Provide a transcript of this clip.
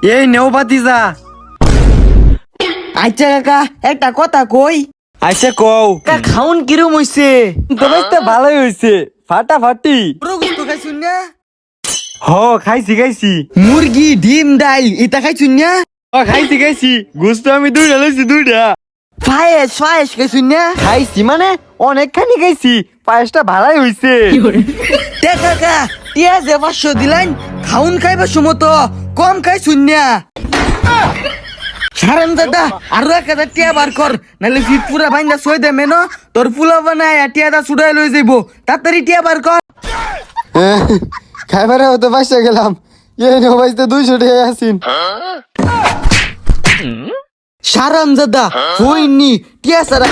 এই নেও ভাতিজা। আচ্ছা কাকা একটা কথা কই, আচ্ছা কও। কাকা খাউন কিরম হইছে? তো বেশ তো ভালোই হয়েছে, ফাটাফাটি। পুরো গুস্ত খাইছুন না? হ খাইছি। মুরগি ডিম ডাইল এটা খাইছুন না? খাইছি গুস্ত আমি দুইটা লইছি দুইটা। পায়েস খাইছুন না? খাইছি মানে অনেকখানি খাইছি, পায়েসটা ভালোই হইছে। তে কাকা টিয়া যে 500 দিলেন খাউন খাইবার সময় তো কম খাইছুন না? সারাম দাদা আরো 1000 টিয়া বার কর, নাহলে ফিট পুরা বাইন্দা সই দে মেন, তোর ফুলা বানায় টিয়াটা ছুড়াই লই যাইব, তাড়াতাড়ি টিয়া বার কর। খাইবারে হতে পাইসা গেলাম, এই নেও বাইতে 200 টাকা আসিন। সারাম দাদা হইনি টিয়া সারা